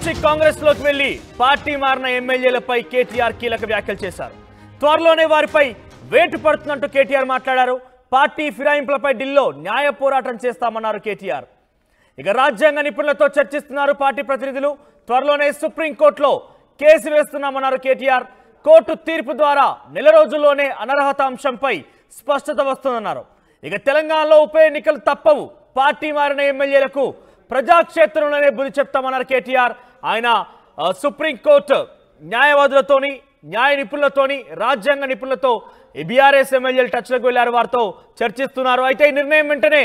నుంచి కాంగ్రెస్ లోకి వెళ్లి పార్టీ మారిన ఎమ్మెల్యేలపై కేటీఆర్ కీలక వ్యాఖ్యలు చేశారు. త్వరలోనే వారిపై వేటు పడుతున్నట్టు కేటీఆర్ మాట్లాడారు. పార్టీ ఫిరాయింపులపై ఢిల్లీలో న్యాయ పోరాటం చేస్తామన్నారు కేటీఆర్. ఇక రాజ్యాంగ నిపుణులతో చర్చిస్తున్నారు పార్టీ ప్రతినిధులు. త్వరలోనే సుప్రీంకోర్టులో కేసు వేస్తున్నామన్నారు కేటీఆర్. కోర్టు తీర్పు ద్వారా నెల రోజుల్లోనే అనర్హత అంశంపై స్పష్టత వస్తుందన్నారు. ఇక తెలంగాణలో ఉప ఎన్నికలు తప్పవు. పార్టీ మారిన ఎమ్మెల్యేలకు ప్రజాక్షేత్రంలోనే బుద్ధి చెప్తామన్నారు కేటీఆర్. ఆయన సుప్రీంకోర్టు న్యాయవాదులతోని, న్యాయ నిపుణులతోని, రాజ్యాంగ నిపుణులతో బీఆర్ఎస్ ఎమ్మెల్యేలు టచ్లోకి వెళ్లారు, వారితో చర్చిస్తున్నారు. అయితే ఈ నిర్ణయం వెంటనే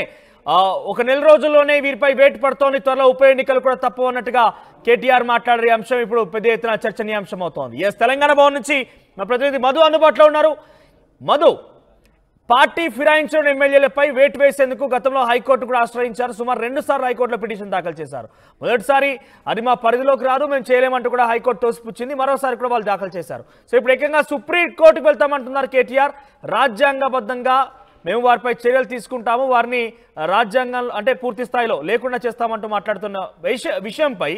ఒక నెల రోజుల్లోనే వీరిపై వేటు పడుతోంది. త్వరలో ఉప ఎన్నికలు కూడా తప్పు అన్నట్టుగా కేటీఆర్ మాట్లాడారు. ఈ అంశం ఇప్పుడు పెద్ద ఎత్తున చర్చనీయాంశం అవుతోంది. తెలంగాణ భవన్ నుంచి మా ప్రతినిధి మధు అందుబాటులో ఉన్నారు. మధు, పార్టీ ఫిరాయించిన ఎమ్మెల్యేలపై వేటు వేసేందుకు గతంలో హైకోర్టు కూడా ఆశ్రయించారు. సుమారు 2 సార్లు హైకోర్టులో పిటిషన్ దాఖలు చేశారు. మొదటిసారి అది మా పరిధిలోకి రాదు, మేము చేయలేమంటూ కూడా హైకోర్టు తోసిపుచ్చింది. మరోసారి కూడా వాళ్ళు దాఖలు చేశారు. సో ఇప్పుడు ఏకంగా సుప్రీంకోర్టుకు వెళ్తామంటున్నారు కేటీఆర్. రాజ్యాంగబద్ధంగా మేము వారిపై చర్యలు తీసుకుంటాము, వారిని రాజ్యాంగం అంటే పూర్తి స్థాయిలో లేకుండా చేస్తామంటూ మాట్లాడుతున్న విషయంపై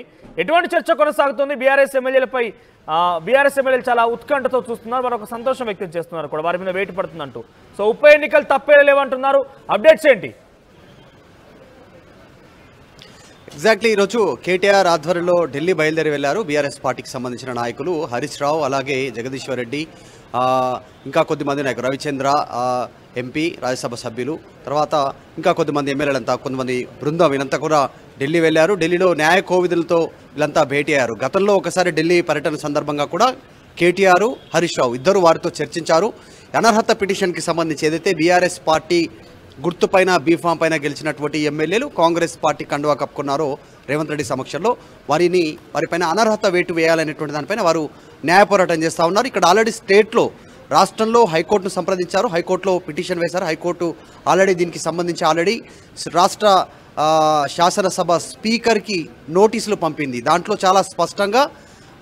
ఎటువంటి చర్చ కొనసాగుతుంది? బీఆర్ఎస్ ఎమ్మెల్యేలపై బీఆర్ఎస్ ఎమ్మెల్యేలు చాలా ఉత్కంఠతో చూస్తున్నారు, వారు ఒక సంతోషం వ్యక్తం చేస్తున్నారు కూడా, వారి మీద వేటు పడుతుందంటూ. సో ఉప ఎన్నికలు తప్పే లేవంటున్నారు. అప్డేట్స్ ఏంటి? ఎగ్జాక్ట్లీ ఈరోజు కేటీఆర్ ఆధ్వర్యంలో ఢిల్లీ బయలుదేరి వెళ్లారు బీఆర్ఎస్ పార్టీకి సంబంధించిన నాయకులు. హరీష్ రావు, అలాగే జగదీశ్వర్ రెడ్డి, ఇంకా కొద్దిమంది నాయకులు, రవిచంద్ర ఎంపీ, రాజ్యసభ సభ్యులు, తర్వాత ఇంకా కొద్దిమంది ఎమ్మెల్యేలంతా, కొంతమంది బృందం వీళ్ళంతా కూడా ఢిల్లీ వెళ్లారు. ఢిల్లీలో న్యాయ కోవిదులతో వీళ్ళంతా భేటీ అయ్యారు. గతంలో ఒకసారి ఢిల్లీ పర్యటన సందర్భంగా కూడా కేటీఆర్, హరీష్ రావు ఇద్దరు వారితో చర్చించారు. అనర్హత పిటిషన్కి సంబంధించి ఏదైతే బీఆర్ఎస్ పార్టీ గుర్తుపైన బీఫామ్ పైన గెలిచినటువంటి ఎమ్మెల్యేలు కాంగ్రెస్ పార్టీ కండువా కప్పుకున్నారో రేవంత్ రెడ్డి సమక్షంలో వారిపైన అనర్హత వేటు వేయాలనేటువంటి దానిపైన వారు న్యాయ పోరాటం చేస్తూ ఉన్నారు. ఇక్కడ ఆల్రెడీ స్టేట్లో, రాష్ట్రంలో హైకోర్టును సంప్రదించారు, హైకోర్టులో పిటిషన్ వేశారు. హైకోర్టు ఆల్రెడీ దీనికి సంబంధించి రాష్ట్ర శాసనసభ స్పీకర్కి నోటీసులు పంపింది. దాంట్లో చాలా స్పష్టంగా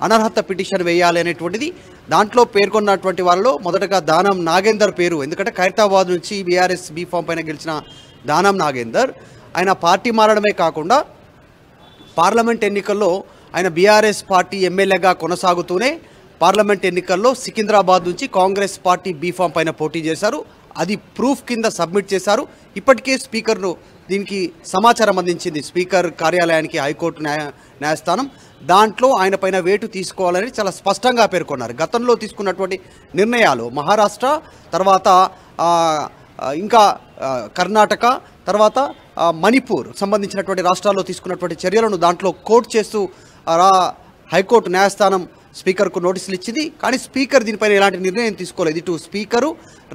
అనర్హత పిటిషన్ వేయాలి అనేటువంటిది దాంట్లో పేర్కొన్నటువంటి వాళ్ళలో మొదటగా దానం నాగేందర్ పేరు. ఎందుకంటే ఖైరతాబాద్ నుంచి బీఆర్ఎస్ బీఫామ్ పైన గెలిచిన దానం నాగేందర్, ఆయన పార్టీ మారడమే కాకుండా పార్లమెంట్ ఎన్నికల్లో ఆయన బీఆర్ఎస్ పార్టీ ఎమ్మెల్యేగా కొనసాగుతూనే పార్లమెంట్ ఎన్నికల్లో సికింద్రాబాద్ నుంచి కాంగ్రెస్ పార్టీ బీఫామ్ పైన పోటీ చేశారు. అది ప్రూఫ్ కింద సబ్మిట్ చేశారు. ఇప్పటికే స్పీకర్ను దీనికి సమాచారం అందించింది స్పీకర్ కార్యాలయానికి హైకోర్టు న్యాయస్థానం. దాంట్లో ఆయన పైన వేటు తీసుకోవాలని చాలా స్పష్టంగా పేర్కొన్నారు. గతంలో తీసుకున్నటువంటి నిర్ణయాలు మహారాష్ట్ర, తర్వాత ఇంకా కర్ణాటక, తర్వాత మణిపూర్ సంబంధించినటువంటి రాష్ట్రాల్లో తీసుకున్నటువంటి చర్యలను దాంట్లో కోర్టు చేస్తూ హైకోర్టు న్యాయస్థానం స్పీకర్కు నోటీసులు ఇచ్చింది. కానీ స్పీకర్ దీనిపైన ఎలాంటి నిర్ణయం తీసుకోలేదు. ఇటు స్పీకరు,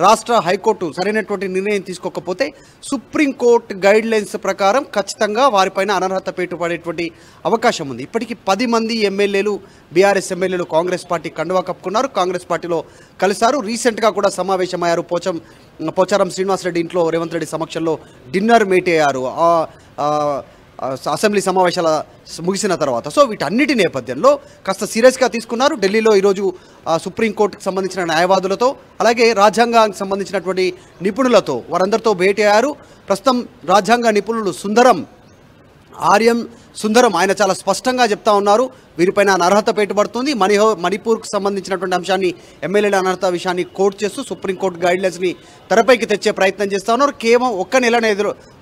రాష్ట్ర హైకోర్టు సరైనటువంటి నిర్ణయం తీసుకోకపోతే సుప్రీంకోర్టు గైడ్ లైన్స్ ప్రకారం ఖచ్చితంగా వారిపైన అనర్హత వేటు పడేటువంటి అవకాశం ఉంది. ఇప్పటికీ 10 మంది ఎమ్మెల్యేలు, బీఆర్ఎస్ ఎమ్మెల్యేలు కాంగ్రెస్ పార్టీ కండువా కప్పుకున్నారు, కాంగ్రెస్ పార్టీలో కలిశారు. రీసెంట్గా కూడా సమావేశమయ్యారు. పోచారం శ్రీనివాసరెడ్డి ఇంట్లో రేవంత్ రెడ్డి సమక్షంలో డిన్నర్ మీట్ అయ్యారు అసెంబ్లీ సమావేశాల ముగిసిన తర్వాత. సో వీటన్నిటి నేపథ్యంలో కాస్త సీరియస్గా తీసుకున్నారు. ఢిల్లీలో ఈరోజు సుప్రీంకోర్టుకు సంబంధించిన న్యాయవాదులతో, అలాగే రాజ్యాంగానికి సంబంధించినటువంటి నిపుణులతో వారందరితో భేటీ అయ్యారు. ప్రస్తుతం రాజ్యాంగ నిపుణులు సుందరం ఆయన చాలా స్పష్టంగా చెప్తా ఉన్నారు, వీరిపైన అనర్హత పెట్టుబడుతుంది. మణిపూర్కు సంబంధించినటువంటి అంశాన్ని, ఎమ్మెల్యేల అనర్హత విషయాన్ని కోర్టు చేస్తూ సుప్రీంకోర్టు గైడ్లైన్స్ని తెరపైకి తెచ్చే ప్రయత్నం చేస్తూ ఉన్నారు. కేవలం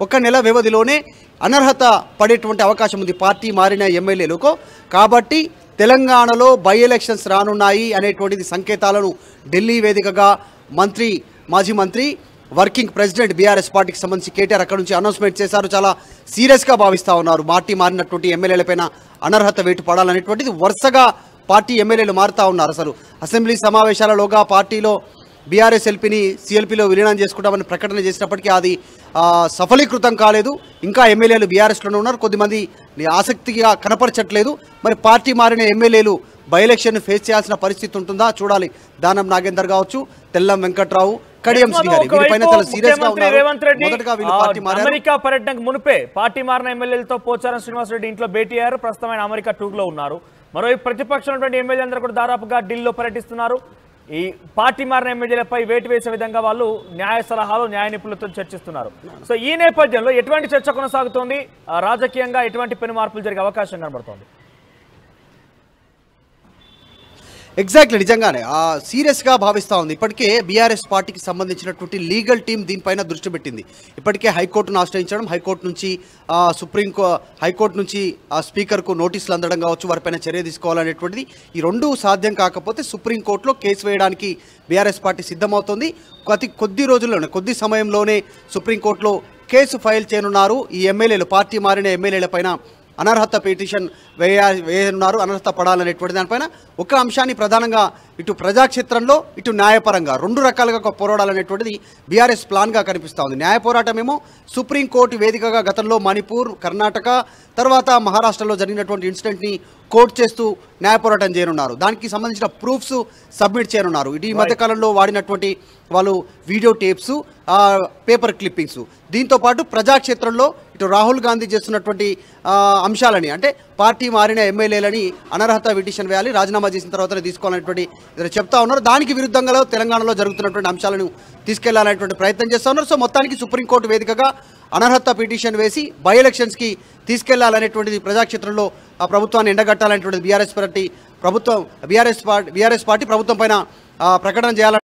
ఒక్క నెల వ్యవధిలోనే అనర్హత పడేటువంటి అవకాశం ఉంది పార్టీ మారిన ఎమ్మెల్యేలకు. కాబట్టి తెలంగాణలో బై ఎలక్షన్స్ రానున్నాయి అనేటువంటిది సంకేతాలను ఢిల్లీ వేదికగా మాజీ మంత్రి, వర్కింగ్ ప్రెసిడెంట్ బీఆర్ఎస్ పార్టీకి సంబంధించి కేటీఆర్ అక్కడ నుంచి అనౌన్స్మెంట్ చేశారు. చాలా సీరియస్గా భావిస్తూ ఉన్నారు. పార్టీ మారినటువంటి ఎమ్మెల్యేలపైన అనర్హత వేటు పడాలనేటువంటిది. వరుసగా పార్టీ ఎమ్మెల్యేలు మారుతూ ఉన్నారు. అసలు అసెంబ్లీ సమావేశాలలోగా పార్టీలో బీఆర్ఎస్ ఎల్పీని సిఎల్పీలో విలీనం చేసుకుంటామని ప్రకటన చేసినప్పటికీ అది సఫలీకృతం కాలేదు. ఇంకా ఎమ్మెల్యేలు బీఆర్ఎస్లోనే ఉన్నారు, కొద్దిమంది ఆసక్తిగా కనపరచట్లేదు. మరి పార్టీ మారిన ఎమ్మెల్యేలు బై ఎలక్షన్ ఫేస్ చేయాల్సిన పరిస్థితి ఉంటుందా చూడాలి. దానం నాగేందర్ కావచ్చు, తెల్లం వెంకట్రావు, కడియం శ్రీహరి వీరిపైన చాలా సీరియస్ గా ఉన్నారు. అమెరికా పర్యటనకు మునిపే పార్టీ మారిన ఎమ్మెల్యేలతో పోచారం శ్రీనివాసరెడ్డి ఇంట్లో భేటీ అయ్యారు. ప్రస్తుతం ఆయన అమెరికా టూర్లో ఉన్నారు. మరోవైపు ప్రతిపక్షం ఎమ్మెల్యే అందరూ కూడా దాదాపుగా ఢిల్లీలో పర్యటిస్తున్నారు. ఈ పార్టీ మారిన ఎమ్మెల్యేలపై వేటు వేసే విధంగా వాళ్ళు న్యాయ సలహాలు, న్యాయ నిపుణులతో చర్చిస్తున్నారు. సో ఈ నేపథ్యంలో ఎటువంటి చర్చ కొనసాగుతోంది? రాజకీయంగా ఎటువంటి పెను మార్పులు జరిగే అవకాశం కనబడుతోంది? ఎగ్జాక్ట్లీ నిజంగానే సీరియస్గా భావిస్తూ ఉంది. ఇప్పటికే బీఆర్ఎస్ పార్టీకి సంబంధించినటువంటి లీగల్ టీం దీనిపైన దృష్టి పెట్టింది. ఇప్పటికే హైకోర్టును ఆశ్రయించడం, హైకోర్టు నుంచి స్పీకర్కు నోటీసులు అందడం కావచ్చు, వారిపైన చర్య తీసుకోవాలనేటువంటిది ఈ రెండు సాధ్యం కాకపోతే సుప్రీంకోర్టులో కేసు వేయడానికి బీఆర్ఎస్ పార్టీ సిద్ధమవుతోంది. కొద్ది సమయంలోనే సుప్రీంకోర్టులో కేసు ఫైల్ చేయనున్నారు. ఈ ఎమ్మెల్యేలు, పార్టీ మారిన ఎమ్మెల్యేల పైన అనర్హత పిటిషన్ వేయనున్నారు. అనర్హత పడాలనేటువంటి దానిపైన ఒక అంశాన్ని ప్రధానంగా ఇటు ప్రజాక్షేత్రంలో ఇటు న్యాయపరంగా రెండు రకాలుగా పోరాడాలనేటువంటిది బీఆర్ఎస్ ప్లాన్గా కనిపిస్తూ ఉంది. న్యాయ పోరాటమేమో సుప్రీంకోర్టు వేదికగా గతంలో మణిపూర్, కర్ణాటక, తర్వాత మహారాష్ట్రలో జరిగినటువంటి ఇన్సిడెంట్ని కోర్టు చేస్తూ న్యాయ పోరాటం చేయనున్నారు. దానికి సంబంధించిన ప్రూఫ్స్ సబ్మిట్ చేయనున్నారు. ఇటు ఈ మధ్యకాలంలో వాడినటువంటి వాళ్ళు వీడియో టేప్స్, పేపర్ క్లిప్పింగ్స్, దీంతోపాటు ప్రజాక్షేత్రంలో ఇటు రాహుల్ గాంధీ చేస్తున్నటువంటి అంశాలని, అంటే పార్టీ మారిన ఎమ్మెల్యేలని అనర్హత పిటిషన్ వేయాలి, రాజీనామా చేసిన తర్వాతనే తీసుకోవాలనేటువంటి చెప్తా ఉన్నారు. దానికి విరుద్ధంగా తెలంగాణలో జరుగుతున్నటువంటి అంశాలను తీసుకెళ్లాలనేటువంటి ప్రయత్నం చేస్తూ ఉన్నారు. సో మొత్తానికి సుప్రీంకోర్టు వేదికగా అనర్హత పిటిషన్ వేసి బై ఎలక్షన్స్కి తీసుకెళ్లాలనేటువంటిది, ప్రజాక్షేత్రంలో ఆ ప్రభుత్వాన్ని ఎండగట్టాలనేటువంటిది బీఆర్ఎస్ పార్టీ ప్రభుత్వం పైన ప్రకటన చేయాలని